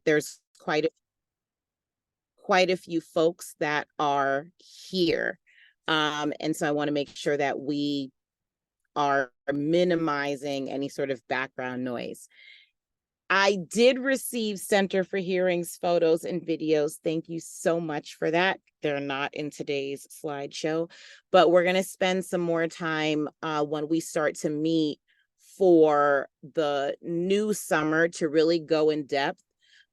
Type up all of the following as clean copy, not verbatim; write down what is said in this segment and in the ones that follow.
there's quite a few folks that are here. And so I want to make sure that we are minimizing any sort of background noise. I did receive Center for Hearing's photos and videos. Thank you so much for that. They're not in today's slideshow, but we're going to spend some more time when we start to meet for the new summer to really go in depth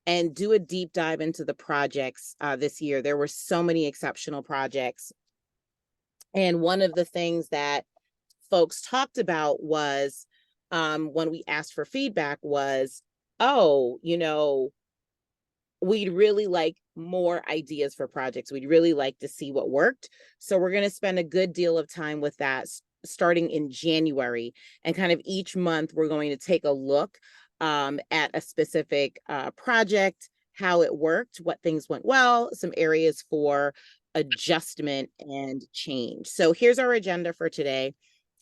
and do a deep dive into the projects this year. There were so many exceptional projects. And one of the things that folks talked about was when we asked for feedback was, oh, we'd really like more ideas for projects. We'd really like to see what worked. So we're going to spend a good deal of time with that starting in January. And kind of each month, we're going to take a look at a specific project, how it worked, what things went well, some areas for adjustment and change. So here's our agenda for today.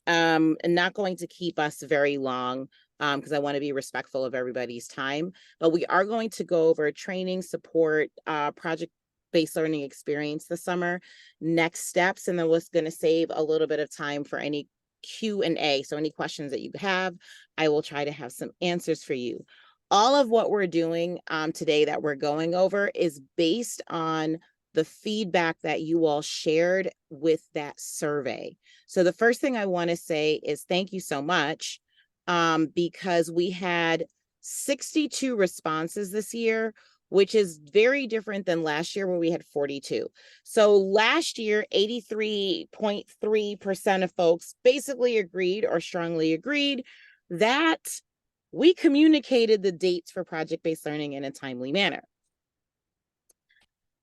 And not going to keep us very long because I want to be respectful of everybody's time, but we are going to go over training, support, project-based learning experience this summer, next steps, and then we're going to save a little bit of time for any Q&A. So any questions that you have, I will try to have some answers for you. All of what we're doing today that we're going over is based on the feedback that you all shared with that survey. So the first thing I want to say is thank you so much because we had 62 responses this year, which is very different than last year where we had 42. So last year, 83.3% of folks basically agreed or strongly agreed that we communicated the dates for project-based learning in a timely manner.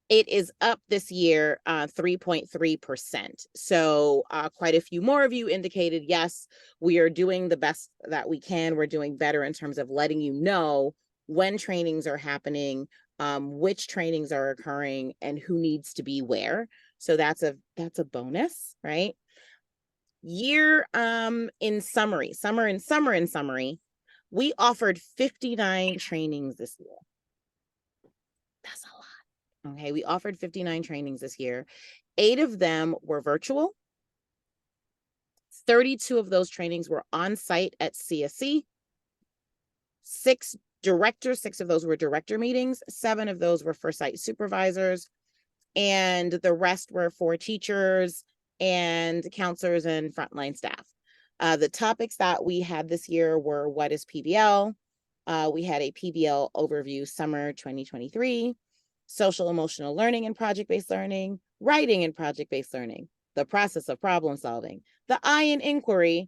It is up this year 3.3%. So quite a few more of you indicated, yes, we are doing the best that we can. We're doing better in terms of letting you know when trainings are happening, which trainings are occurring, and who needs to be where. So that's a bonus, right? Year in summary, we offered 59 trainings this year. That's a lot. Okay, we offered 59 trainings this year. 8 of them were virtual. 32 of those trainings were on site at CSC. 6 of those were director meetings. 7 of those were for site supervisors. And the rest were for teachers and counselors and frontline staff. The topics that we had this year were what is PBL? We had a PBL overview summer 2023. Social emotional learning and project-based learning, writing and project-based learning, the process of problem solving, the I in inquiry,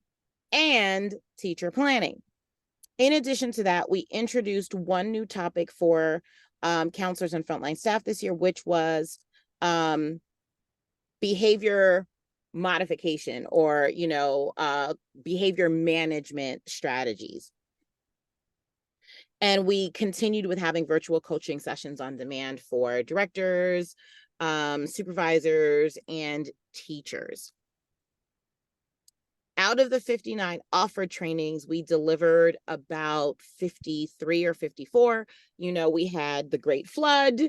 and teacher planning. In addition to that, we introduced one new topic for counselors and frontline staff this year, which was behavior modification or, behavior management strategies. And we continued with having virtual coaching sessions on demand for directors, supervisors, and teachers. Out of the 59 offered trainings, we delivered about 53 or 54. We had the Great Flood.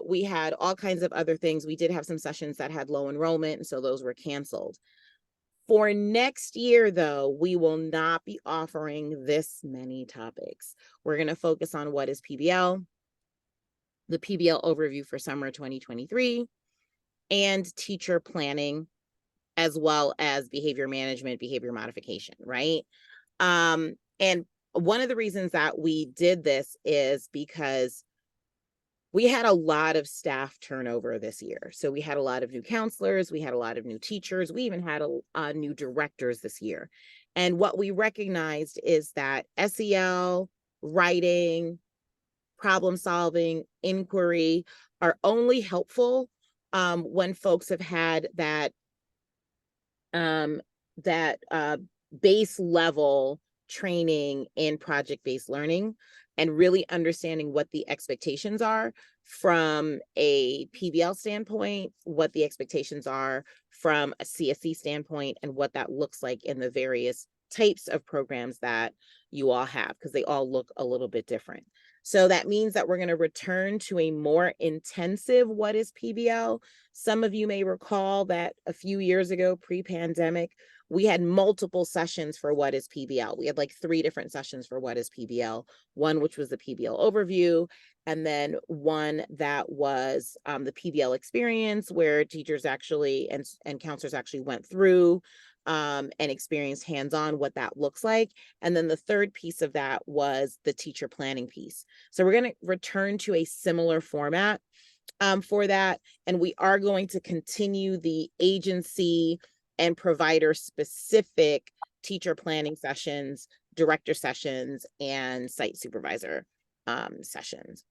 We had all kinds of other things. We did have some sessions that had low enrollment, and so those were canceled. For next year, though, we will not be offering this many topics. We're going to focus on what is PBL, the PBL overview for summer 2023, and teacher planning, as well as behavior management, behavior modification, right? And one of the reasons that we did this is because we had a lot of staff turnover this year. So we had a lot of new counselors, we had a lot of new teachers, we even had new directors this year. And what we recognized is that SEL, writing, problem solving, inquiry are only helpful when folks have had that base level training in project-based learning and really understanding what the expectations are from a PBL standpoint, what the expectations are from a CSE standpoint, and what that looks like in the various types of programs that you all have, because they all look a little bit different. So that means that we're going to return to a more intensive What is PBL? Some of you may recall that a few years ago, pre-pandemic, we had multiple sessions for What is PBL. We had like 3 different sessions for What is PBL, one which was the PBL overview, and then one that was the PBL experience, where teachers actually and counselors actually went through and experienced hands-on what that looks like. And then the third piece of that was the teacher planning piece. So we're going to return to a similar format for that. And we are going to continue the agency and provider specific teacher planning sessions, director sessions, and site supervisor sessions.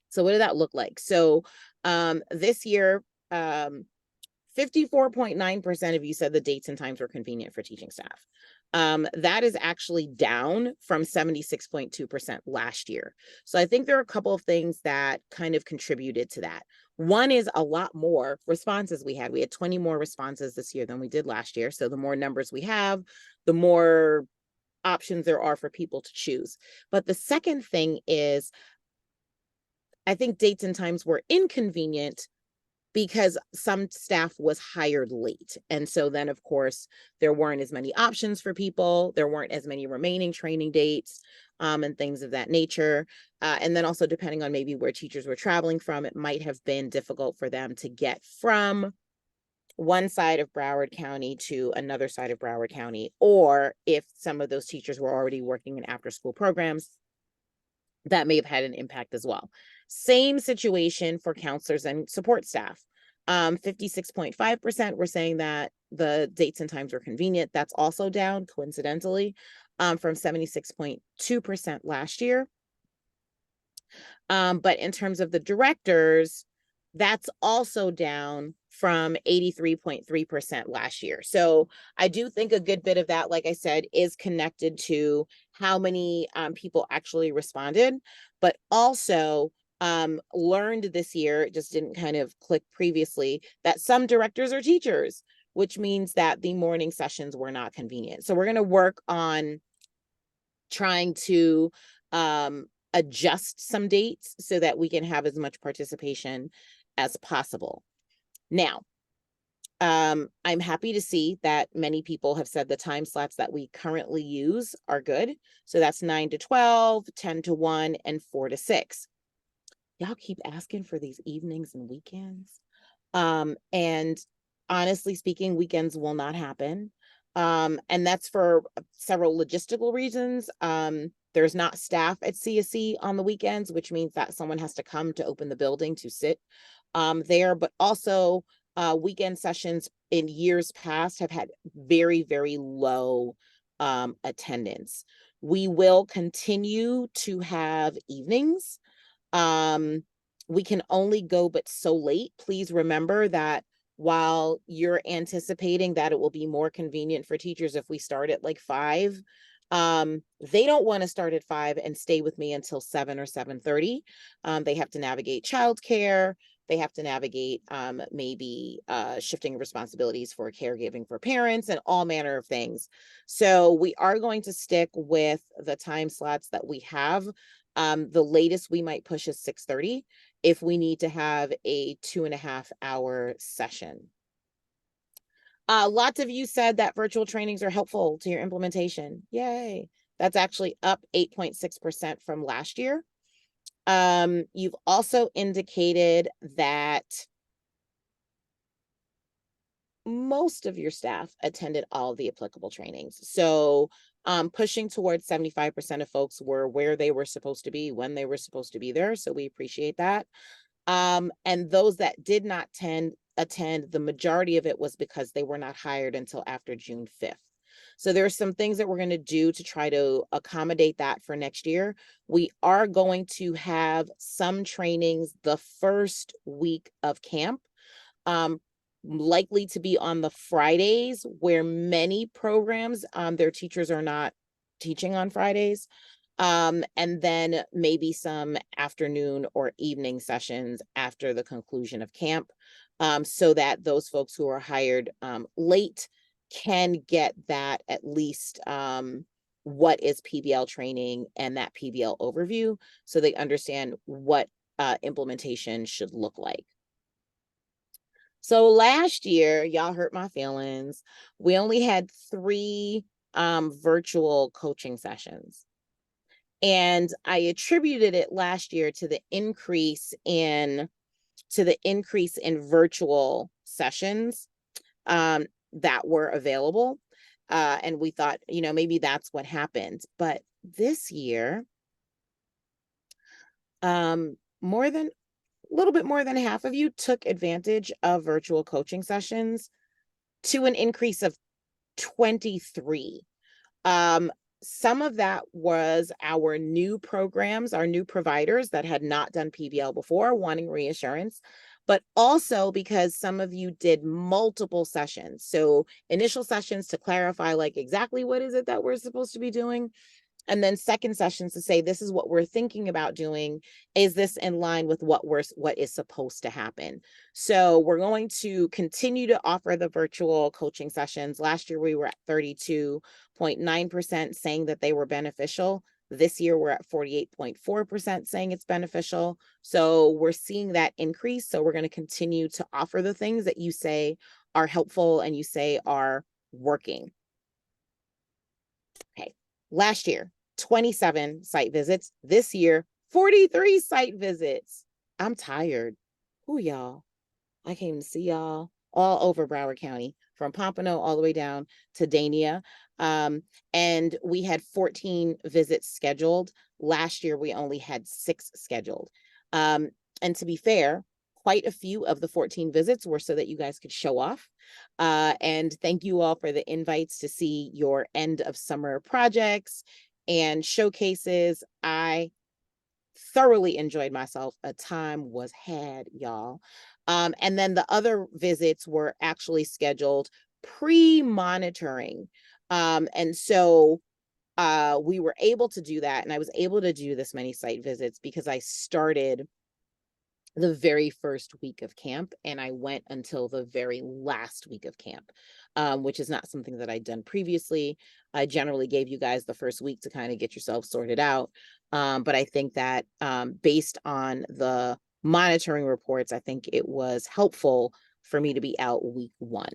So what did that look like? So this year, 54.9% of you said the dates and times were convenient for teaching staff. That is actually down from 76.2% last year. So I think there are a couple of things that kind of contributed to that. One is a lot more responses we had. We had 20 more responses this year than we did last year. So the more numbers we have, the more options there are for people to choose. But the second thing is, I think dates and times were inconvenient because some staff was hired late. And so then, of course, there weren't as many options for people. There weren't as many remaining training dates and things of that nature. And then also, depending on maybe where teachers were traveling from, it might have been difficult for them to get from one side of Broward County to another side of Broward County, or if some of those teachers were already working in after-school programs, that may have had an impact as well. Same situation for counselors and support staff. 56.5% were saying that the dates and times were convenient. That's also down, coincidentally, from 76.2% last year. But in terms of the directors, that's also down from 83.3% last year. So I do think a good bit of that, like I said, is connected to how many people actually responded, but also learned this year, it just didn't kind of click previously, that some directors are teachers, which means that the morning sessions were not convenient. So we're going to work on trying to adjust some dates so that we can have as much participation as possible. Now, I'm happy to see that many people have said the time slots that we currently use are good. So that's 9 to 12, 10 to 1, and 4 to 6. Y'all keep asking for these evenings and weekends. And honestly speaking, weekends will not happen. And that's for several logistical reasons. There's not staff at CSC on the weekends, which means that someone has to come to open the building to sit there, but also weekend sessions in years past have had very, very low attendance. We will continue to have evenings. We can only go but so late. Please remember that while you're anticipating that it will be more convenient for teachers if we start at like 5, they don't want to start at 5 and stay with me until 7 or 7:30. They have to navigate childcare. They have to navigate maybe shifting responsibilities for caregiving for parents and all manner of things. So we are going to stick with the time slots that we have. The latest we might push is 6:30 if we need to have a 2.5-hour session. Lots of you said that virtual trainings are helpful to your implementation. Yay. That's actually up 8.6% from last year. You've also indicated that most of your staff attended all of the applicable trainings. So pushing towards 75% of folks were where they were supposed to be when they were supposed to be there. So we appreciate that. And those that did not attend, the majority of it was because they were not hired until after June 5th. So there are some things that we're going to do to try to accommodate that for next year. We are going to have some trainings the first week of camp, likely to be on the Fridays, where many programs, their teachers are not teaching on Fridays. And then maybe some afternoon or evening sessions after the conclusion of camp, so that those folks who are hired late can get that at least what is PBL training and that PBL overview, so they understand what implementation should look like. So last year, y'all hurt my feelings. We only had 3 virtual coaching sessions. And I attributed it last year to the increase in virtual sessions that were available. And we thought, maybe that's what happened. But this year, a little bit more than half of you took advantage of virtual coaching sessions, to an increase of 23. Some of that was our new programs, our new providers that had not done PBL before, wanting reassurance, but also because some of you did multiple sessions. So initial sessions to clarify, like, exactly what is it that we're supposed to be doing? And then second sessions to say, this is what we're thinking about doing. Is this in line with what is supposed to happen? So we're going to continue to offer the virtual coaching sessions. Last year, we were at 32.9% saying that they were beneficial. This year, we're at 48.4% saying it's beneficial. So we're seeing that increase. So we're going to continue to offer the things that you say are helpful and you say are working. Okay. Last year, 27 site visits. This year, 43 site visits. I'm tired. Who y'all? I came to see y'all all over Broward County, from Pompano all the way down to Dania. And we had 14 visits scheduled. Last year, we only had 6 scheduled. And to be fair, quite a few of the 14 visits were so that you guys could show off. And thank you all for the invites to see your end of summer projects and showcases. I thoroughly enjoyed myself. A time was had, y'all. And then the other visits were actually scheduled pre-monitoring. And so we were able to do that. And I was able to do this many site visits because I started the very first week of camp and I went until the very last week of camp, which is not something that I'd done previously. I generally gave you guys the first week to kind of get yourself sorted out. But I think that based on the monitoring reports, I think it was helpful for me to be out week 1.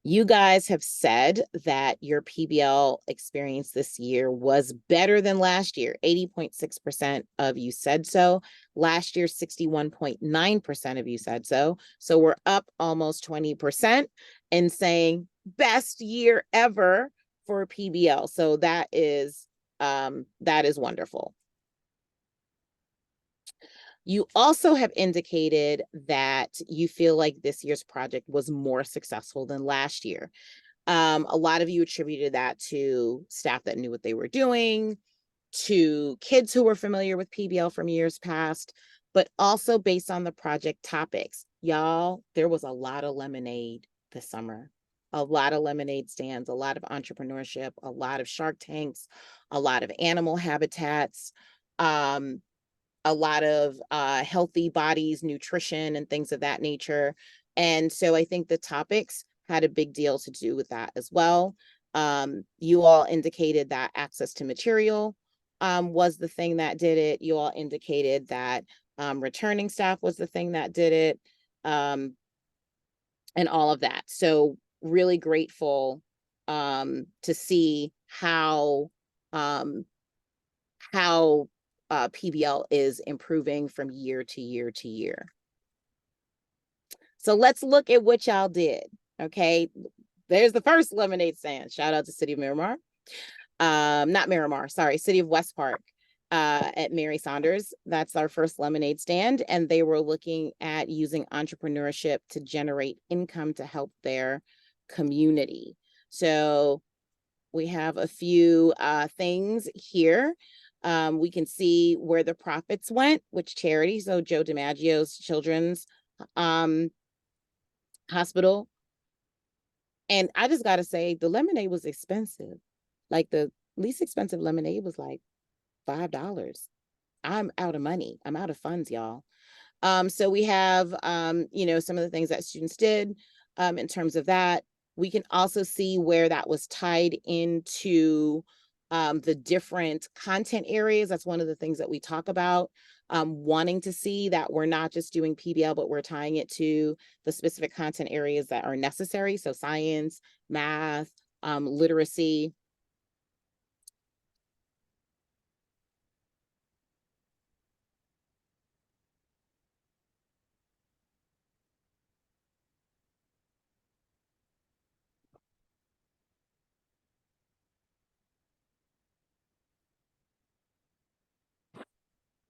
You guys have said that your PBL experience this year was better than last year. 80.6% of you said so. Last year, 61.9% of you said so. So we're up almost 20% and saying best year ever for PBL. So that is wonderful. You also have indicated that you feel like this year's project was more successful than last year. A lot of you attributed that to staff that knew what they were doing, to kids who were familiar with PBL from years past, but also based on the project topics. Y'all, there was a lot of lemonade this summer, a lot of lemonade stands, a lot of entrepreneurship, a lot of Shark Tanks, a lot of animal habitats, a lot of healthy bodies, nutrition, and things of that nature. And so I think the topics had a big deal to do with that as well. You all indicated that access to material was the thing that did it. You all indicated that returning staff was the thing that did it, and all of that. So really grateful to see how PBL is improving from year to year to year. So let's look at what y'all did. Okay, there's the first lemonade stand. Shout out to City of Miramar. Not Miramar, sorry, City of West Park at Mary Saunders. That's our first lemonade stand. And they were looking at using entrepreneurship to generate income to help their community. So we have a few things here. We can see where the profits went, which charity. So Joe DiMaggio's Children's Hospital. And I just got to say, the lemonade was expensive. Like the least expensive lemonade was like $5. I'm out of money. I'm out of funds, y'all. So we have, some of the things that students did in terms of that. We can also see where that was tied into the different content areas. That's one of the things that we talk about, wanting to see that we're not just doing PBL, but we're tying it to the specific content areas that are necessary. So science, math, literacy.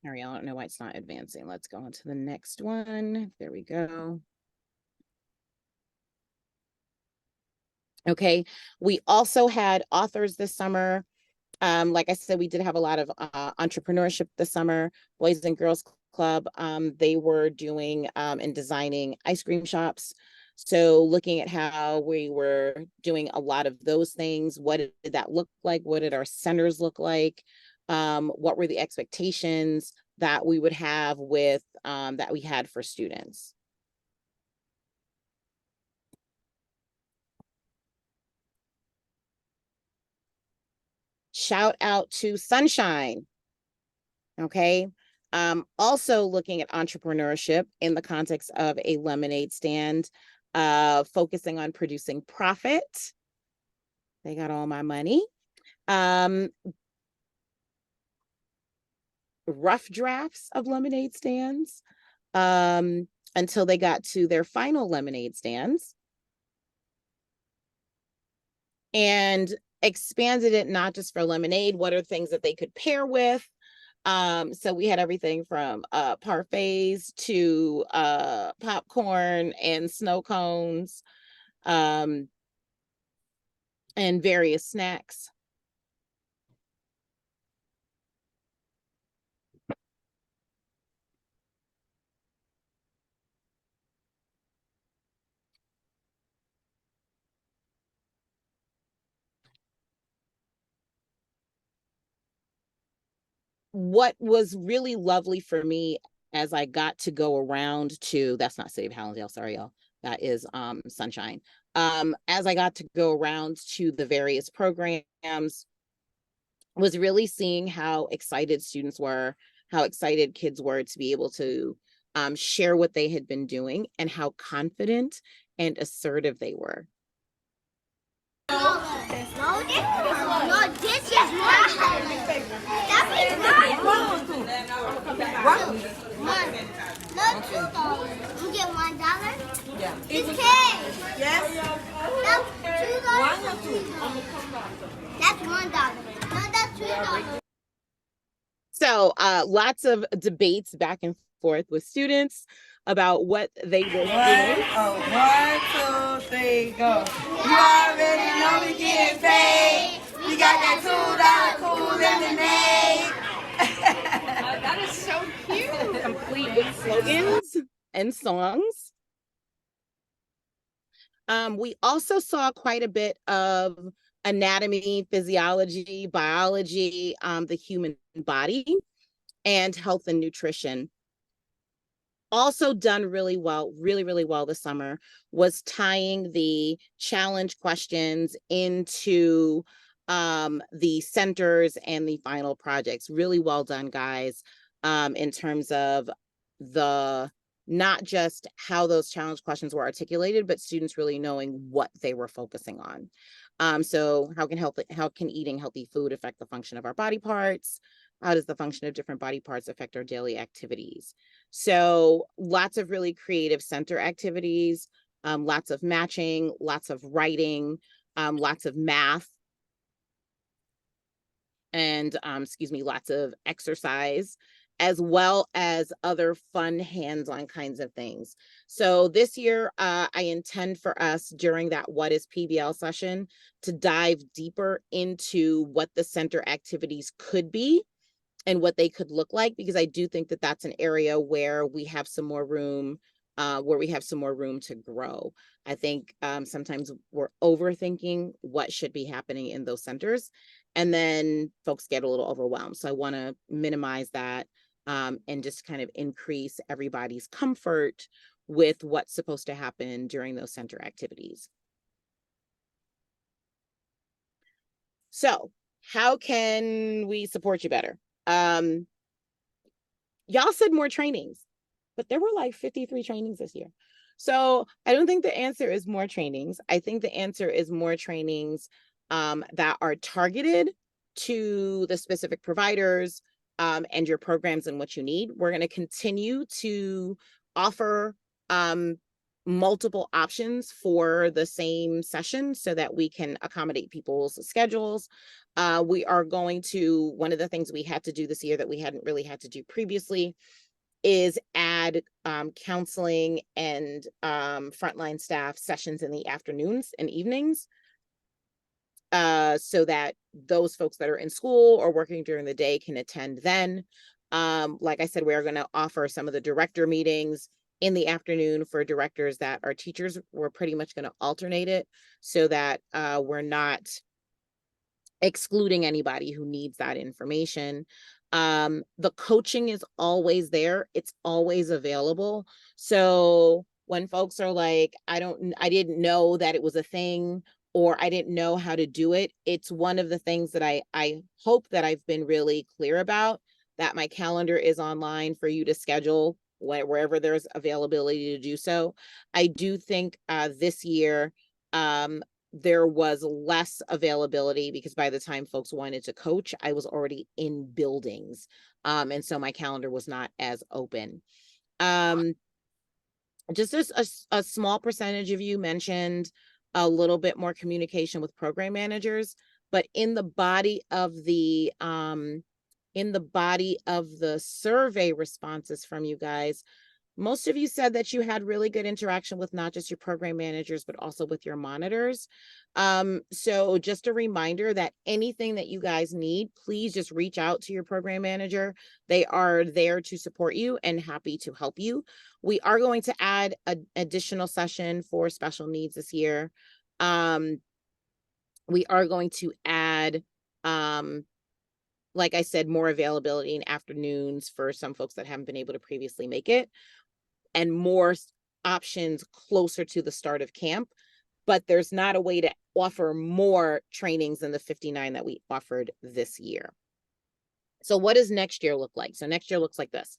All right, I don't know why it's not advancing. Let's go on to the next one. There we go. Okay, we also had authors this summer. Like I said, we did have a lot of entrepreneurship this summer. Boys and Girls Club, they were doing and designing ice cream shops. So looking at how we were doing a lot of those things, what did that look like? What did our centers look like? What were the expectations that we would have with that we had for students? Shout out to Sunshine. Okay. Also looking at entrepreneurship in the context of a lemonade stand, focusing on producing profit. They got all my money. Rough drafts of lemonade stands until they got to their final lemonade stands. And expanded it not just for lemonade, what are things that they could pair with? So we had everything from parfaits to popcorn and snow cones, and various snacks. What was really lovely for me as I got to go around to, that's not City of Hallandale, sorry y'all, that is Sunshine. As I got to go around to the various programs, was really seeing how excited students were, how excited kids were to be able to share what they had been doing and how confident and assertive they were. No, this is mine. That is mine. One. No, $2. You get $1? Yeah. It's cash. Yes. That's $2. That's $1. No, that's $2. So lots of debates back and forth with students about what they were doing. 1, 2, 3, go. You already know we getting paid. We got that $2 cool lemonade. That is so cute. Complete with slogans and songs. We also saw quite a bit of anatomy, physiology, biology, the human body, and health and nutrition. Also done really well, really well this summer was tying the challenge questions into the centers and the final projects. Really well done, guys, in terms of the not just how those challenge questions were articulated, but students really knowing what they were focusing on. So how can eating healthy food affect the function of our body parts? How does the function of different body parts affect our daily activities? So lots of really creative center activities, lots of matching, lots of writing, lots of math, and lots of exercise, as well as other fun hands-on kinds of things. So this year, I intend for us during that What is PBL session to dive deeper into what the center activities could be and what they could look like, because I do think that that's an area where we have some more room, to grow. I think sometimes we're overthinking what should be happening in those centers, and then folks get a little overwhelmed. So I want to minimize that and just kind of increase everybody's comfort with what's supposed to happen during those center activities. So how can we support you better? Y'all said more trainings, but there were like 53 trainings this year. So I don't think the answer is more trainings. I think the answer is more trainings that are targeted to the specific providers and your programs and what you need. We're going to continue to offer multiple options for the same session so that we can accommodate people's schedules. We are going to, one of the things we had to do this year that we hadn't really had to do previously is add counseling and frontline staff sessions in the afternoons and evenings so that those folks that are in school or working during the day can attend then. Like I said, we're going to offer some of the director meetings in the afternoon for directors that are teachers. We're pretty much going to alternate it so that we're not excluding anybody who needs that information. The coaching is always there. It's always available. So when folks are like, I didn't know that it was a thing, or I didn't know how to do it. It's one of the things that I hope that I've been really clear about, that my calendar is online for you to schedule wherever there's availability to do so. I do think this year, there was less availability because by the time folks wanted to coach, I was already in buildings. And so my calendar was not as open. Just a small percentage of you mentioned a little bit more communication with program managers, but in the body of the survey responses from you guys, most of you said that you had really good interaction with not just your program managers, but also with your monitors. So just a reminder that anything that you guys need, please just reach out to your program manager. They are there to support you and happy to help you. We are going to add an additional session for special needs this year. We are going to add, like I said, more availability in afternoons for some folks that haven't been able to previously make it, and more options closer to the start of camp. But there's not a way to offer more trainings than the 59 that we offered this year. So what does next year look like? So next year looks like this.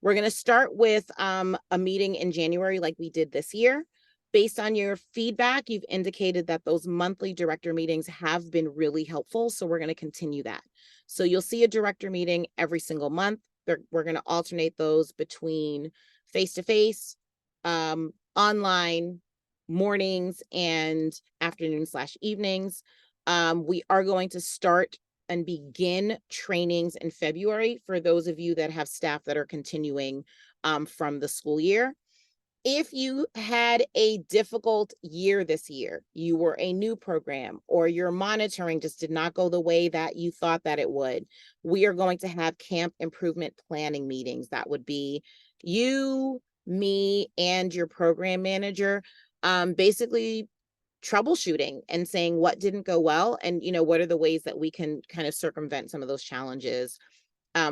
We're going to start with a meeting in January like we did this year. Based on your feedback, you've indicated that those monthly director meetings have been really helpful. So we're going to continue that. So you'll see a director meeting every single month. We're going to alternate those between face-to-face, online, mornings, and afternoon/evenings. We are going to start and begin trainings in February for those of you that have staff that are continuing from the school year. If you had a difficult year this year, you were a new program, or your monitoring just did not go the way that you thought that it would, we are going to have camp improvement planning meetings. That would be you, me, and your program manager, basically troubleshooting and saying what didn't go well, and what are the ways that we can kind of circumvent some of those challenges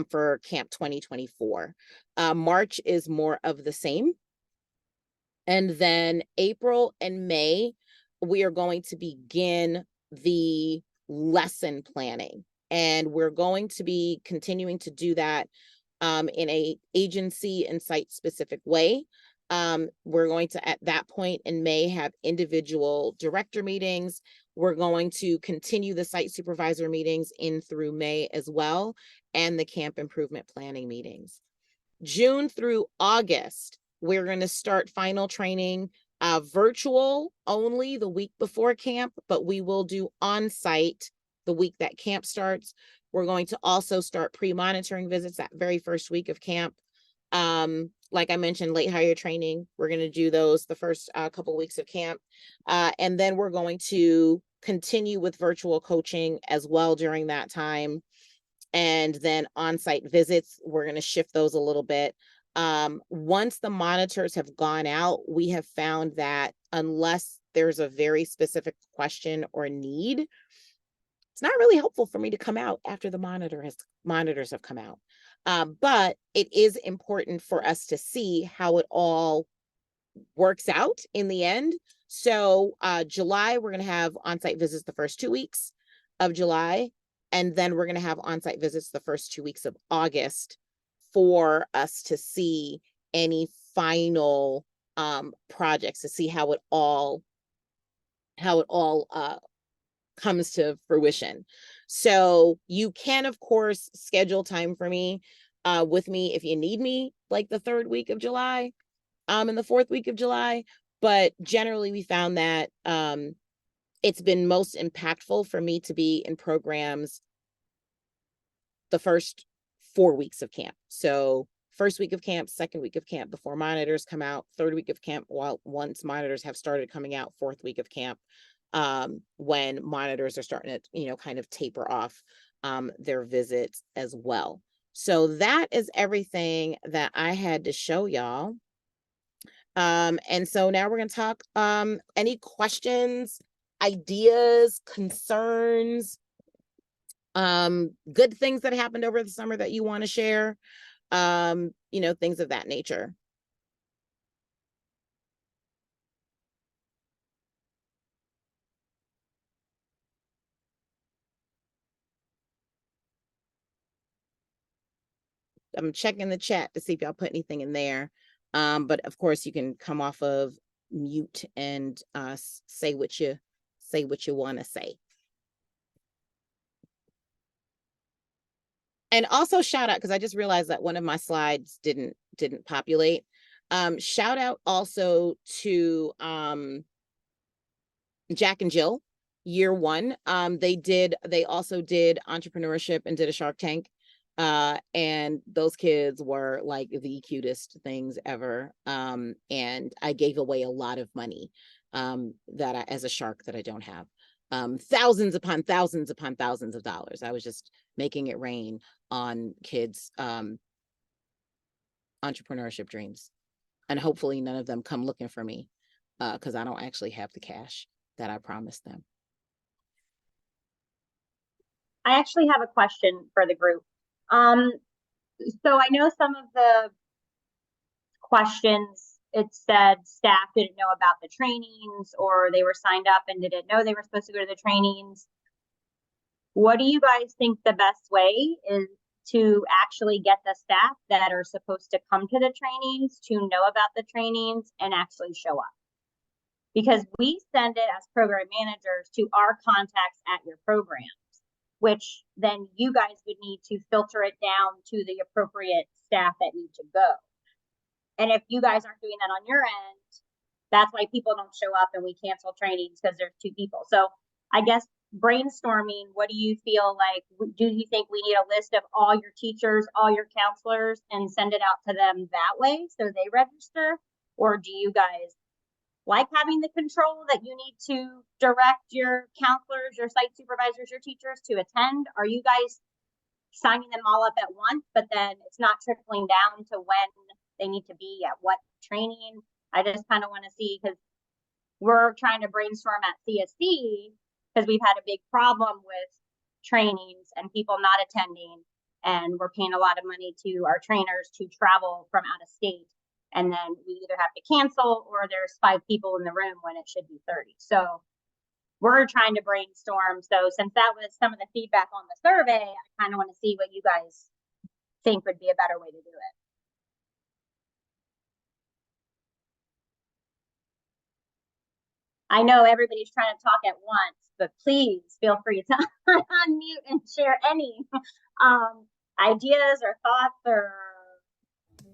for Camp 2024. March is more of the same. And then April and May, we are going to begin the lesson planning. And we're going to be continuing to do that in a agency and site specific way. We're going to, at that point in May, have individual director meetings. We're going to continue the site supervisor meetings in through May as well, and the camp improvement planning meetings. June through August, we're going to start final training, virtual only the week before camp, but we will do on-site the week that camp starts. We're going to also start pre-monitoring visits that very first week of camp. Like I mentioned, late hire training, we're going to do those the first couple weeks of camp. And then we're going to continue with virtual coaching as well during that time. And then on-site visits, we're going to shift those a little bit. Once the monitors have gone out, we have found that unless there's a very specific question or need, it's not really helpful for me to come out after the monitors have come out. But it is important for us to see how it all works out in the end. So July, we're going to have on-site visits the first 2 weeks. of July. And then we're going to have on-site visits the first 2 weeks of August for us to see any final projects, to see how it all comes to fruition. So you can, of course, schedule time for me with me if you need me, like the 3rd week of July, and the 4th week of July. But generally, we found that it's been most impactful for me to be in programs the first 4 weeks of camp. So 1st week of camp, 2nd week of camp before monitors come out, 3rd week of camp, once monitors have started coming out, 4th week of camp, when monitors are starting to, kind of taper off their visits as well. So that is everything that I had to show y'all. And so now we're going to talk, any questions, ideas, concerns, good things that happened over the summer that you want to share, things of that nature. I'm checking the chat to see if y'all put anything in there. But of course you can come off of mute and say what you want to say. And also shout out, because I just realized that one of my slides didn't populate. Shout out also to Jack and Jill, year 1. They also did entrepreneurship and did a Shark Tank. And those kids were like the cutest things ever. And I gave away a lot of money as a shark that I don't have. Thousands upon thousands upon thousands of dollars. I was just making it rain on kids' entrepreneurship dreams. And hopefully none of them come looking for me, because I don't actually have the cash that I promised them. I actually have a question for the group. So I know some of the questions, it said staff didn't know about the trainings, or they were signed up and didn't know they were supposed to go to the trainings. What do you guys think the best way is to actually get the staff that are supposed to come to the trainings to know about the trainings and actually show up? Because we send it as program managers to our contacts at your programs, which then you guys would need to filter it down to the appropriate staff that need to go. And if you guys aren't doing that on your end, that's why people don't show up and we cancel trainings, because there's 2 people. So I guess brainstorming, what do you feel like? Do you think we need a list of all your teachers, all your counselors, and send it out to them that way so they register? Or do you guys like having the control that you need to direct your counselors, your site supervisors, your teachers to attend? Are you guys signing them all up at once, but then it's not trickling down to when they need to be at what training? I just kind of want to see, because we're trying to brainstorm at CSC, because we've had a big problem with trainings and people not attending, and we're paying a lot of money to our trainers to travel from out of state. And then we either have to cancel or there's 5 people in the room when it should be 30. So we're trying to brainstorm. So since that was some of the feedback on the survey, I kind of want to see what you guys think would be a better way to do it. I know everybody's trying to talk at once, but please feel free to unmute and share any ideas or thoughts, or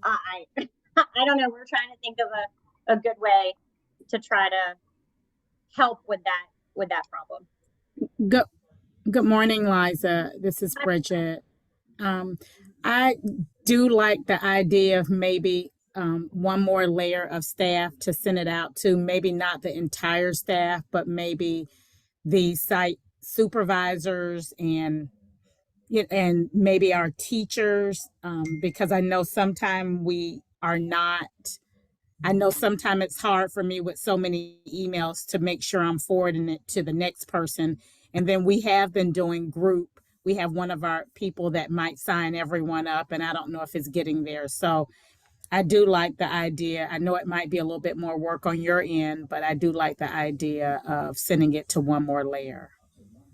I don't know. We're trying to think of a good way to try to help with that problem. Good morning, Liza. This is Bridget. I do like the idea of maybe one more layer of staff to send it out to, maybe not the entire staff, but maybe the site supervisors and maybe our teachers, because I know sometimes it's hard for me with so many emails to make sure I'm forwarding it to the next person. And then we have been doing group. We have one of our people that might sign everyone up, and I don't know if it's getting there. So I do like the idea. I know it might be a little bit more work on your end, but I do like the idea of sending it to one more layer.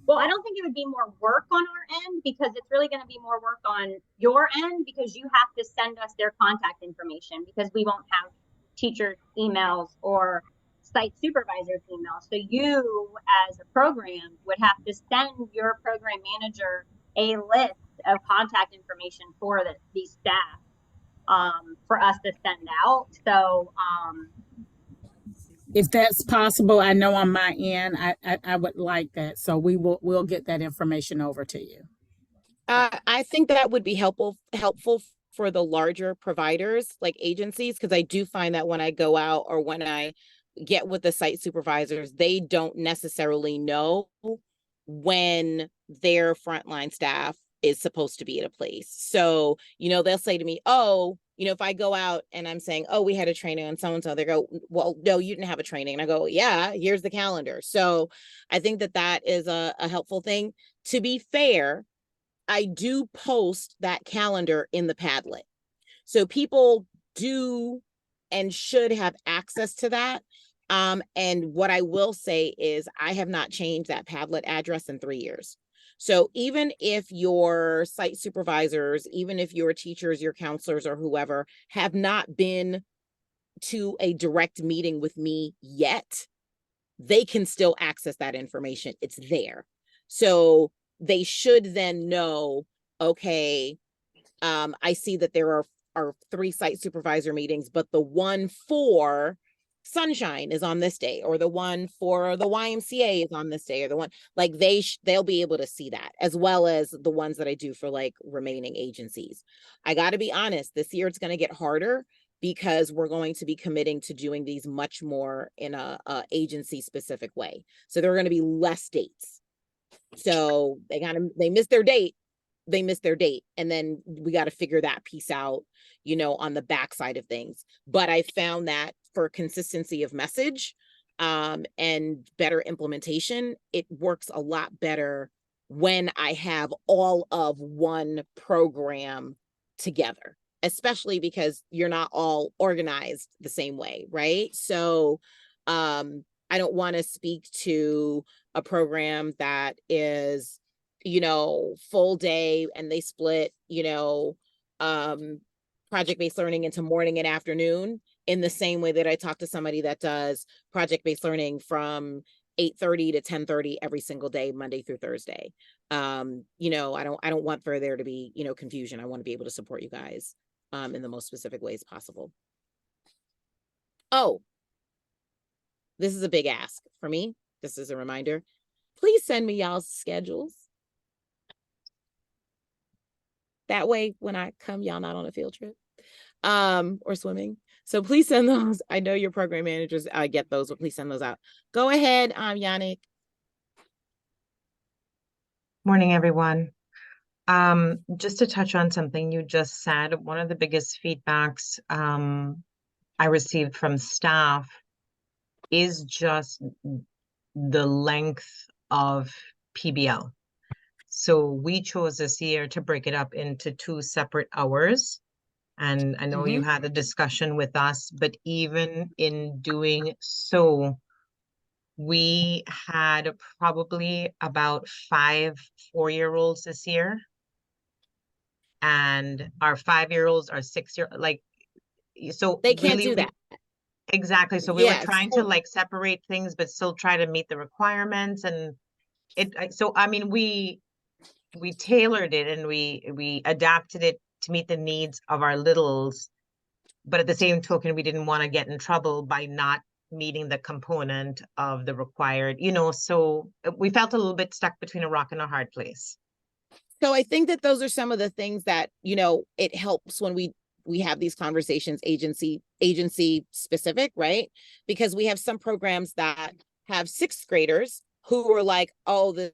Well, I don't think it would be more work on our end, because it's really going to be more work on your end, because you have to send us their contact information, because we won't have teachers' emails or site supervisors' emails. So you, as a program, would have to send your program manager a list of contact information for these staff for us to send out. So If that's possible, I know on my end, I would like that. So we'll get that information over to you. I think that would be helpful for the larger providers like agencies, because I do find that when I go out or when I get with the site supervisors, they don't necessarily know when their frontline staff is supposed to be at a place. So, they'll say to me, oh, if I go out and I'm saying, oh, we had a training on so-and-so, they go, well, no, you didn't have a training. And I go, yeah, here's the calendar. So I think that is a helpful thing. To be fair, I do post that calendar in the Padlet. So people do and should have access to that. And what I will say is I have not changed that Padlet address in 3 years. So even if your site supervisors, even if your teachers, your counselors, or whoever have not been to a direct meeting with me yet, they can still access that information. It's there. So they should then know, okay, I see that there are 3 site supervisor meetings, but the one for Sunshine is on this day, or the one for the YMCA is on this day, or the one like they'll be able to see that, as well as the ones that I do for like remaining agencies. I got to be honest, this year it's going to get harder because we're going to be committing to doing these much more in a agency specific way. So there are going to be less dates. So they missed their date. They missed their date. And then we got to figure that piece out, on the backside of things. But I found that for consistency of message and better implementation, it works a lot better when I have all of one program together, especially because you're not all organized the same way, right? So I don't want to speak to a program that is full day and they split project-based learning into morning and afternoon in the same way that I talk to somebody that does project-based learning from 8:30 to 10:30 every single day, Monday through Thursday. I don't want for there to be confusion. I want to be able to support you guys in the most specific ways possible. Oh, this is a big ask for me. This is a reminder. Please send me y'all's schedules. That way, when I come, y'all not on a field trip or swimming. So please send those. I know your program managers get those, but please send those out. Go ahead, Yannick. Morning, everyone. Just to touch on something you just said, one of the biggest feedbacks I received from staff is just the length of PBL. So we chose this year to break it up into 2 separate hours. And I know you had a discussion with us, but even in doing so, we had probably about 5 4-year-olds this year. And our 5-year-olds are 6-year, so they can't really, do that. Exactly. So we were trying to separate things, but still try to meet the requirements. And we tailored it and we adapted it to meet the needs of our littles. But at the same token, we didn't want to get in trouble by not meeting the component of the required, so we felt a little bit stuck between a rock and a hard place. So I think that those are some of the things that, it helps when we have these conversations, agency specific, right? Because we have some programs that have 6th graders who are like, oh, the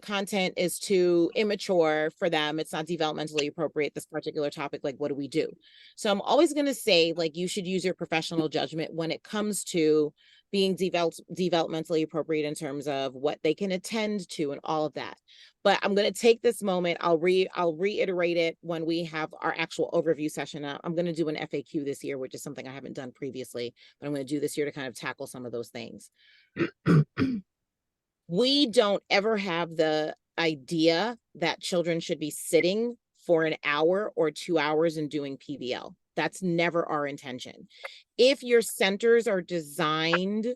content is too immature for them. It's not developmentally appropriate, this particular topic. Like, what do we do? So I'm always going to say, like, you should use your professional judgment when it comes to being developmentally appropriate in terms of what they can attend to and all of that. But I'm going to take this moment. I'll reiterate it when we have our actual overview session. I'm going to do an FAQ this year, which is something I haven't done previously, but I'm going to do this year to kind of tackle some of those things. we don't ever have the idea that children should be sitting for an hour or 2 hours and doing PBL. That's never our intention. If your centers are designed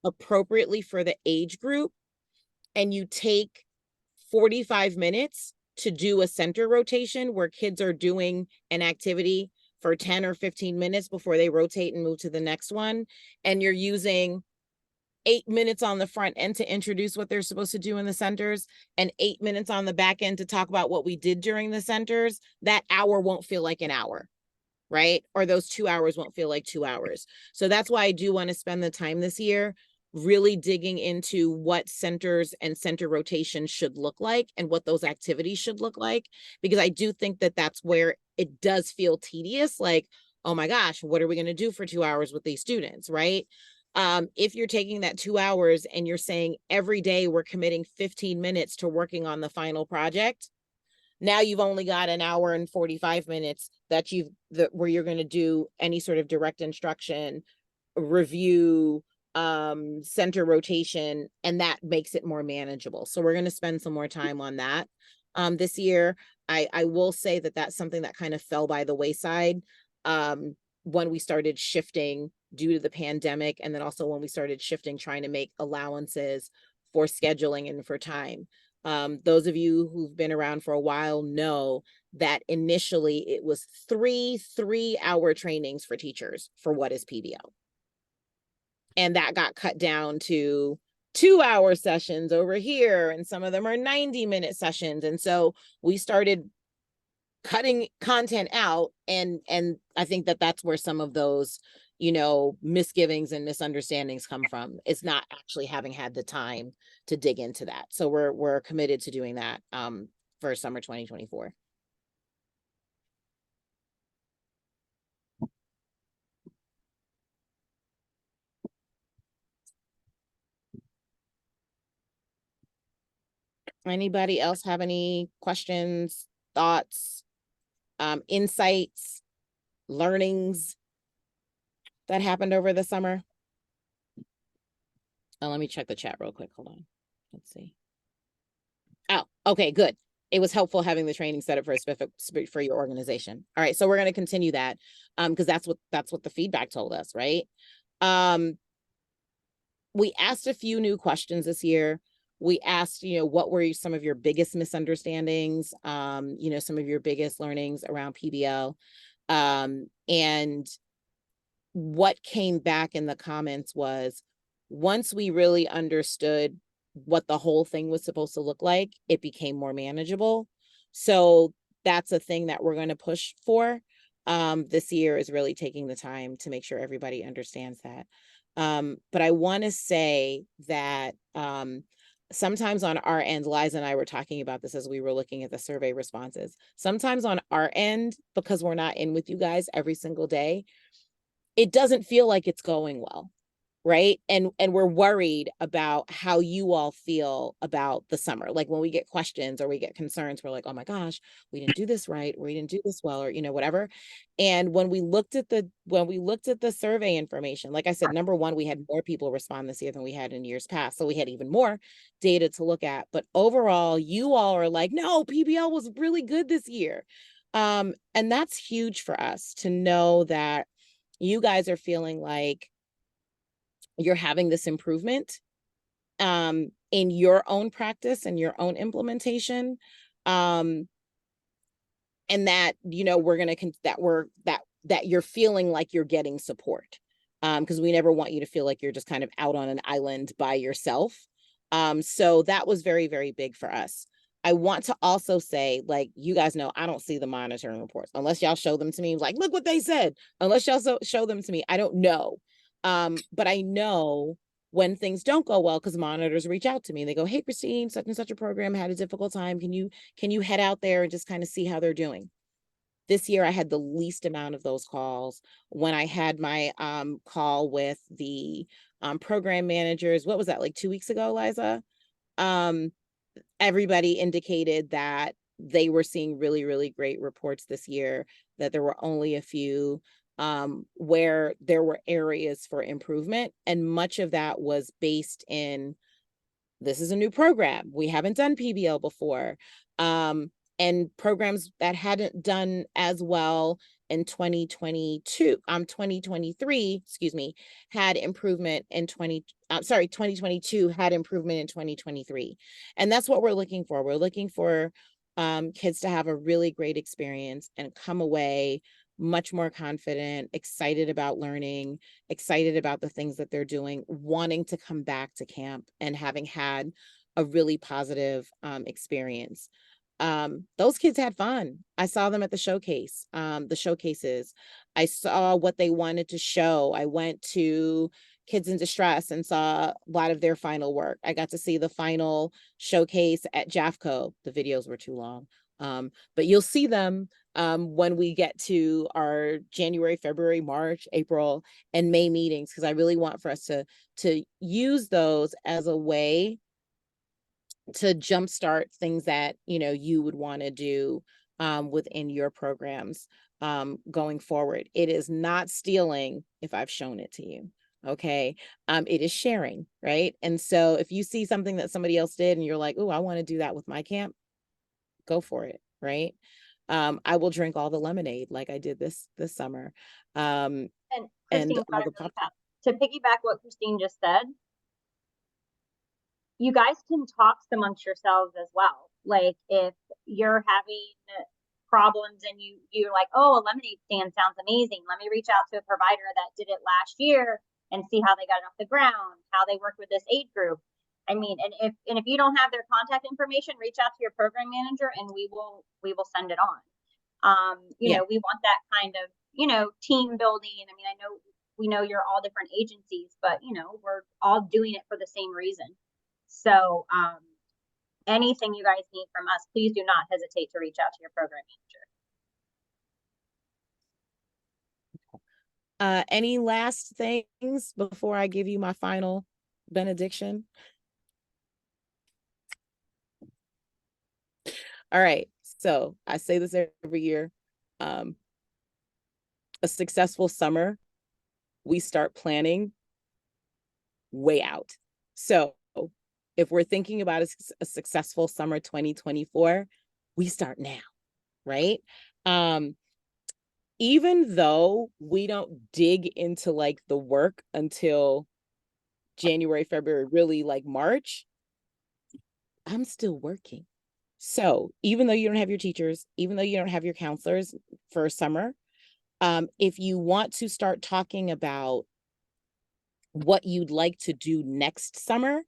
appropriately for the age group and you take 45 minutes to do a center rotation where kids are doing an activity for 10 or 15 minutes before they rotate and move to the next one, and you're using 8 minutes on the front end to introduce what they're supposed to do in the centers and 8 minutes on the back end to talk about what we did during the centers, that hour won't feel like an hour, right? Or those 2 hours won't feel like 2 hours. So that's why I do want to spend the time this year really digging into what centers and center rotation should look like and what those activities should look like, because I do think that that's where it does feel tedious. Like, oh my gosh, what are we going to do for 2 hours with these students, right? If you're taking that 2 hours and you're saying every day we're committing 15 minutes to working on the final project, now you've only got an hour and 45 minutes that where you're going to do any sort of direct instruction, review, center rotation, and that makes it more manageable. So we're going to spend some more time on that this year. I will say that that's something that kind of fell by the wayside when we started shifting due to the pandemic, and then also when we started shifting, trying to make allowances for scheduling and for time. Those of you who've been around for a while know that initially it was three-hour trainings for teachers for what is PBL. And that got cut down to 2-hour sessions over here, and some of them are 90-minute sessions. And so we started cutting content out, and I think that that's where some of those, you know, misgivings and misunderstandings come from. It's not actually having had the time to dig into that. So we're committed to doing that for summer 2024. Anybody else have any questions, thoughts, insights, learnings that happened over the summer? Oh, let me check the chat real quick. Hold on. Let's see. Oh, okay, good. It was helpful having the training set up for a specific for your organization. All right, so we're going to continue that because that's what the feedback told us, right? We asked a few new questions this year. We asked, you know, what were some of your biggest misunderstandings, you know, some of your biggest learnings around PBL, and what came back in the comments was, once we really understood what the whole thing was supposed to look like, it became more manageable. So that's a thing that we're going to push for this year, is really taking the time to make sure everybody understands that. But I want to say that sometimes on our end, Liza and I were talking about this as we were looking at the survey responses. Sometimes on our end, because we're not in with you guys every single day, it doesn't feel like it's going well, right? And we're worried about how you all feel about the summer. Like when we get questions or we get concerns, we're like, oh my gosh, we didn't do this right, or we didn't do this well, or, you know, whatever. And when we looked at the survey information, like I said, number one, we had more people respond this year than we had in years past. So we had even more data to look at. But overall, you all are like, no, PBL was really good this year. And that's huge for us to know that you guys are feeling like you're having this improvement in your own practice and your own implementation, and that, you know, we're going to that you're feeling like you're getting support, because we never want you to feel like you're just kind of out on an island by yourself. So that was very, very big for us. I want to also say, like, you guys know, I don't see the monitoring reports unless y'all show them to me. Like, look what they said. Unless y'all show them to me, I don't know. But I know when things don't go well, because monitors reach out to me. They go, hey, Christine, such and such a program had a difficult time. Can you head out there and just kind of see how they're doing? This year, I had the least amount of those calls. When I had my call with the program managers, what was that, like 2 weeks ago, Liza? Everybody indicated that they were seeing really, really great reports this year, that there were only a few where there were areas for improvement. And much of that was based in this is a new program. We haven't done PBL before. And programs that hadn't done as well in 2023, excuse me, had improvement in 2022 had improvement in 2023. And that's what we're looking for. We're looking for kids to have a really great experience and come away much more confident, excited about learning, excited about the things that they're doing, wanting to come back to camp and having had a really positive experience. Those kids had fun. I saw them at the showcases. I saw what they wanted to show. I went to Kids in Distress and saw a lot of their final work. I got to see the final showcase at JAFCO. The videos were too long. But you'll see them when we get to our January, February, March, April, and May meetings, because I really want for us to use those as a way to jumpstart things that you would want to do within your programs going forward. It is not stealing if I've shown it to you. Okay. It is sharing, right? And so if you see something that somebody else did and you're like, oh, I want to do that with my camp, go for it, right? I will drink all the lemonade like I did this summer. And And Christine, all the pop. to piggyback what Christine just said, you guys can talk amongst yourselves as well. Like if you're having problems and you're like, oh, a lemonade stand sounds amazing. Let me reach out to a provider that did it last year and see how they got it off the ground, how they work with this aid group. I mean, and if you don't have their contact information, reach out to your program manager and we will send it on. You know, we want that kind of, team building. I mean, I know we know you're all different agencies, but we're all doing it for the same reason. So anything you guys need from us, please do not hesitate to reach out to your program manager. Any last things before I give you my final benediction? All right. So I say this every year. A successful summer, we start planning way out. So if we're thinking about a successful summer 2024, we start now, right? Even though we don't dig into like the work until January, February, really like March, I'm still working. So even though you don't have your teachers, even though you don't have your counselors for summer, if you want to start talking about what you'd like to do next summer,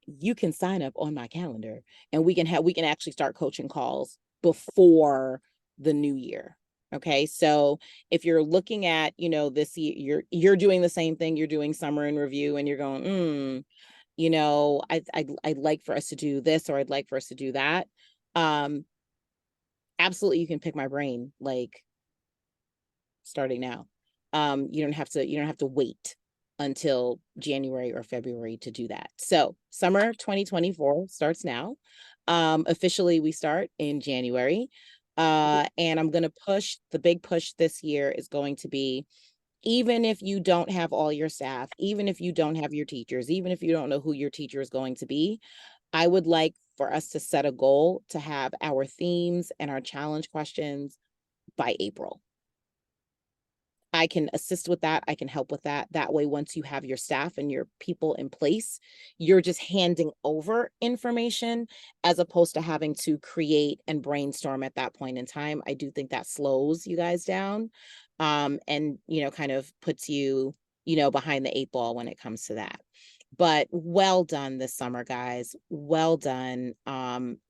you can sign up on my calendar and we can actually start coaching calls before the new year. Okay. So if you're looking at, this year, you're doing the same thing, you're doing summer in review and you're going, I'd like for us to do this, or I'd like for us to do that. Absolutely. You can pick my brain, like starting now. You don't have to wait until January or February to do that. So summer 2024 starts now. Officially we start in January. And I'm going to push, the big push this year is going to be, even if you don't have all your staff, even if you don't have your teachers, even if you don't know who your teacher is going to be, I would like for us to set a goal to have our themes and our challenge questions by April. I can assist with that. I can help with that. That way, once you have your staff and your people in place, you're just handing over information as opposed to having to create and brainstorm at that point in time. I do think that slows you guys down and, kind of puts you, behind the 8 ball when it comes to that. But well done this summer, guys. Well done.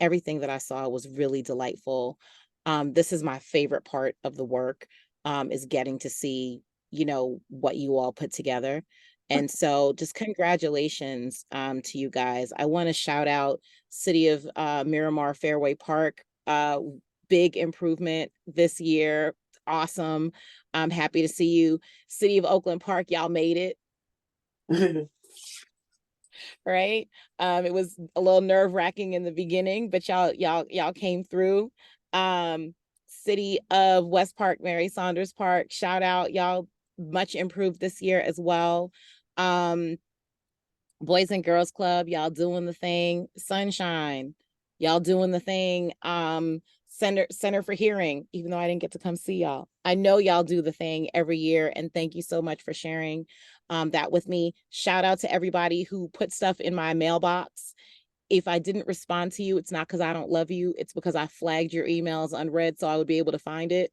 Everything that I saw was really delightful. This is my favorite part of the work. Is getting to see, what you all put together. And so just congratulations to you guys. I want to shout out City of Miramar Fairway Park. Big improvement this year. Awesome. I'm happy to see you. City of Oakland Park, y'all made it. Right? It was a little nerve-wracking in the beginning, but y'all came through. City of West Park, Mary Saunders Park, shout out, y'all, much improved this year as well. Boys and Girls Club, y'all doing the thing. Sunshine, y'all doing the thing. Center for Hearing, even though I didn't get to come see y'all. I know y'all do the thing every year, and thank you so much for sharing that with me. Shout out to everybody who put stuff in my mailbox. If I didn't respond to you, it's not because I don't love you. It's because I flagged your emails unread so I would be able to find it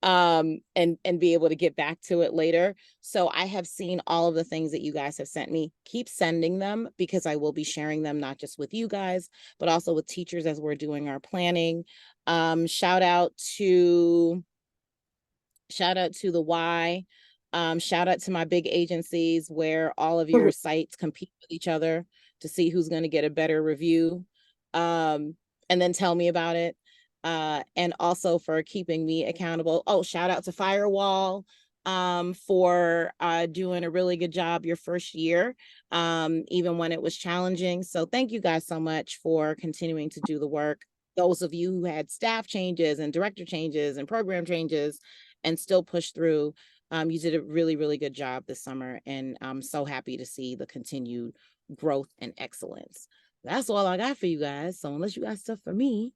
and be able to get back to it later. So I have seen all of the things that you guys have sent me. Keep sending them because I will be sharing them not just with you guys, but also with teachers as we're doing our planning. Shout out to the Y. Shout out to my big agencies where all of your sites compete with each other to see who's going to get a better review, and then tell me about it. And also for keeping me accountable. Oh, shout out to Firewall for doing a really good job your first year, even when it was challenging. So thank you guys so much for continuing to do the work. Those of you who had staff changes and director changes and program changes and still push through, you did a really, really good job this summer. And I'm so happy to see the continued growth and excellence. That's all I got for you guys. So unless you got stuff for me,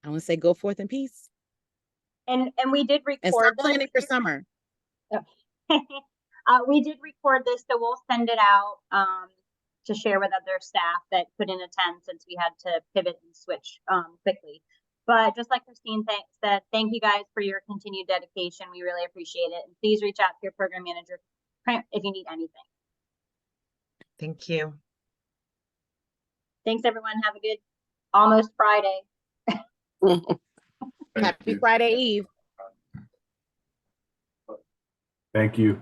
I want to say go forth in peace. And we did And record start planning for summer. We did record this, so we'll send it out to share with other staff that couldn't attend since we had to pivot and switch quickly. But just like Christine said, thank you guys for your continued dedication. We really appreciate it. And please reach out to your program manager if you need anything. Thank you. Thanks, everyone. Have a good almost Friday. Happy Friday Eve. Thank you.